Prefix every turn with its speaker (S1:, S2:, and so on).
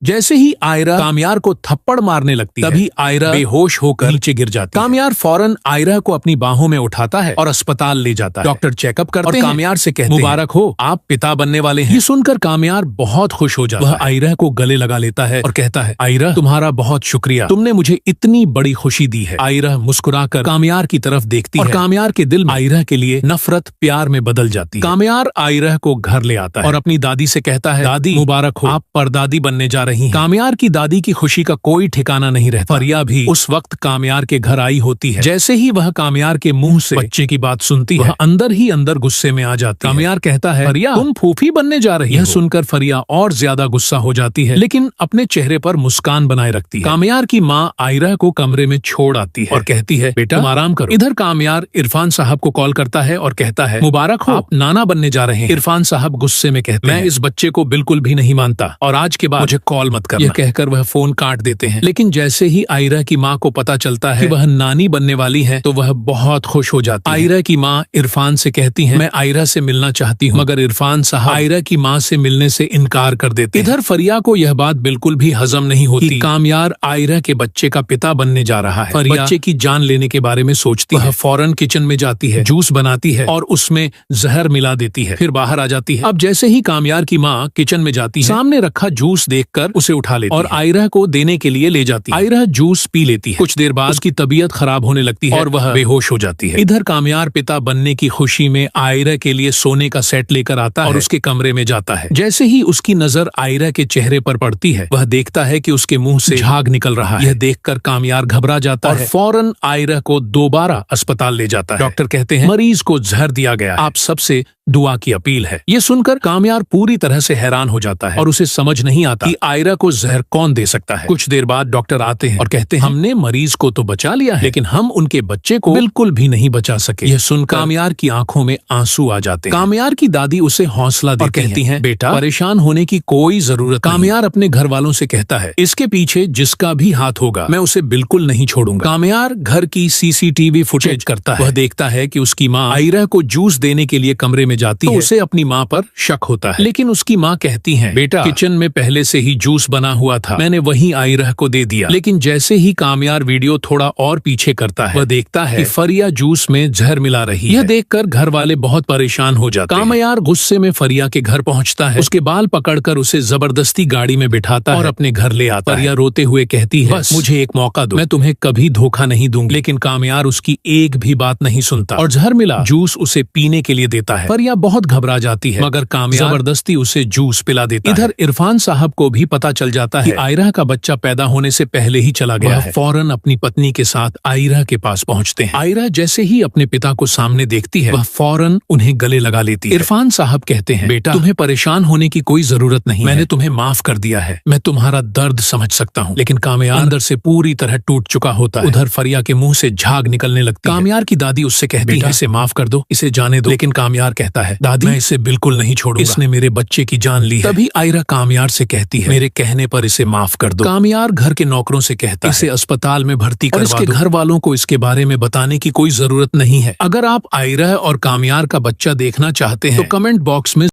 S1: जैसे ही आयरा कामयार को थप्पड़ मारने लगती है, तभी आयरा बेहोश होकर नीचे गिर जाती है। कामयार फौरन आयरा को अपनी बाहों में उठाता है और अस्पताल ले जाता है। डॉक्टर चेकअप करते हैं और कामयार से कहते हैं, मुबारक हो, आप पिता बनने वाले हैं। ये सुनकर कामयार बहुत खुश हो जाता है। वह आयरा को गले लगा लेता है और कहता है, आयरा, तुम्हारा बहुत शुक्रिया, तुमने मुझे इतनी बड़ी खुशी दी है। आयरा मुस्कुराकर कामयार की तरफ देखती है और कामयार के दिल में आयरा के लिए नफरत प्यार में बदल जाती है। कामयार आयरा को घर ले आता है और अपनी दादी से कहता है, दादी मुबारक हो, आप परदादी बनने जा रही हैं। कामयार की दादी की खुशी का कोई ठिकाना नहीं रहता। फरिया भी उस वक्त कामयार के घर आई होती है। जैसे ही वह कामयार के मुंह से बच्चे की बात सुनती है, अंदर ही अंदर गुस्से में आ जाती है। कामयार कहता है, फरिया, तुम फूफी बनने जा रही हो। यह सुनकर फरिया और ज्यादा गुस्सा हो जाती है, लेकिन अपने चेहरे पर मुस्कान बनाए रखती है। कामयार की माँ आयरा को कमरे में छोड़ आती है और कहती है, बेटा तुम आराम करो। इधर कामयार इरफान साहब को कॉल करता है और कहता है, मुबारक हो, आप नाना बनने जा रहे हैं। इरफान साहब गुस्से में कहते हैं, मैं इस बच्चे को बिल्कुल भी नहीं मानता और आज के बाद मुझे कॉल मत करना। यह कहकर वह फोन काट देते हैं। लेकिन जैसे ही आयरा की माँ को पता चलता है कि वह नानी बनने वाली है, तो वह बहुत खुश हो जाती है। आयरा की माँ इरफान से कहती है, मैं आयरा से मिलना चाहती हूँ, मगर इरफान साहब आयरा की माँ से मिलने से इनकार कर देते हैं। इधर फरिया को यह बात बिल्कुल भी हजम नहीं होती कि कामयार आयरा के बच्चे का पिता बनने जा रहा है। फरिया बच्चे की जान लेने के बारे में सोचती है, फौरन किचन में जाती है, जूस बनाती है और उसमें जहर मिला देती है, फिर बाहर आ जाती है। अब जैसे ही कामयार की माँ किचन में जाती है, सामने रखा जूस देखकर उसे उठा लेती है और आयरा को देने के लिए ले जाती है। आयरा जूस पी लेती है। कुछ देर बाद उसकी तबीयत खराब होने लगती है और वह बेहोश हो जाती है। इधर कामयार पिता बनने की खुशी में आयरा के लिए सोने का सेट लेकर आता है और उसके कमरे में जाता है। जैसे ही उसकी नजर आयरा के चेहरे पर पड़ती है, वह देखता है कि उसके मुंह से झाग निकल रहा है। यह देखकर कामयार घबरा जाता है, फौरन आयरा को दोबारा अस्पताल ले जाता है। डॉक्टर कहते हैं, मरीज को जहर दिया गया, आप सबसे दुआ की अपील है। ये सुनकर कामयार पूरी तरह से हैरान हो जाता है और उसे समझ नहीं आता कि आयरा को जहर कौन दे सकता है। कुछ देर बाद डॉक्टर आते हैं और कहते हैं, हमने मरीज को तो बचा लिया है, लेकिन हम उनके बच्चे को बिल्कुल भी नहीं बचा सके। यह सुनकर कामयार की आंखों में आंसू आ जाते हैं। कामयार की दादी उसे हौसला देती और कहती हैं, बेटा परेशान होने की कोई जरूरत नहीं। कामयार अपने घर वालों से कहता है, इसके पीछे जिसका भी हाथ होगा मैं उसे बिल्कुल नहीं छोड़ूंगा। कामयार घर की सीसीटीवी फुटेज करता है। वह देखता है कि उसकी माँ आयरा को जूस देने के लिए कमरे में जाती है। उसे अपनी माँ पर शक होता है, लेकिन उसकी माँ कहती है, बेटा किचन में पहले से ही जूस बना हुआ था, मैंने वही आयरा को दे दिया। लेकिन जैसे ही कामयार वीडियो थोड़ा और पीछे करता है, वह देखता है कि फरिया जूस में जहर मिला रही है। यह देखकर घर वाले बहुत परेशान हो जाते हैं। कामयार गुस्से में फरिया के घर पहुंचता है, उसके बाल पकड़कर उसे जबरदस्ती गाड़ी में बिठाता है और अपने घर ले आता है। फरिया रोते हुए कहती है, बस मुझे एक मौका दो, मैं तुम्हें कभी धोखा नहीं दूंगी। लेकिन कामयार उसकी एक भी बात नहीं सुनता और जहर मिला जूस उसे पीने के लिए देता है। फरिया बहुत घबरा जाती है, मगर कामयार जबरदस्ती उसे जूस पिला देता है। इधर इरफान साहब को भी पता चल जाता है कि आयरा का बच्चा पैदा होने से पहले ही चला गया है। फौरन अपनी पत्नी के साथ आयरा के पास पहुंचते हैं। आयरा जैसे ही अपने पिता को सामने देखती है, वह फौरन उन्हें गले लगा लेती है। इरफान साहब कहते हैं, बेटा तुम्हें परेशान होने की कोई जरूरत नहीं, मैंने तुम्हें माफ कर दिया है, मैं तुम्हारा दर्द समझ सकता हूँ। लेकिन कामयार अंदर से पूरी तरह टूट चुका होता है। उधर फरिया के मुंह से झाग निकलने लगती है। कामयार की दादी उससे कहती है, इसे माफ कर दो, इसे जाने दो। लेकिन कामयार कहता है, दादी मैं इसे बिल्कुल नहीं छोड़ूंगा, इसने मेरे बच्चे की जान ली है। तभी आयरा कामयार से कहती है, मेरे कहने पर इसे माफ कर दो। कामयार घर के नौकरों से कहता है, इसे अस्पताल में भर्ती करवा दो। इसके घर वालों को इसके बारे में बताने की कोई जरूरत नहीं है। अगर आप आयरा और कामयार का बच्चा देखना चाहते हैं तो कमेंट बॉक्स में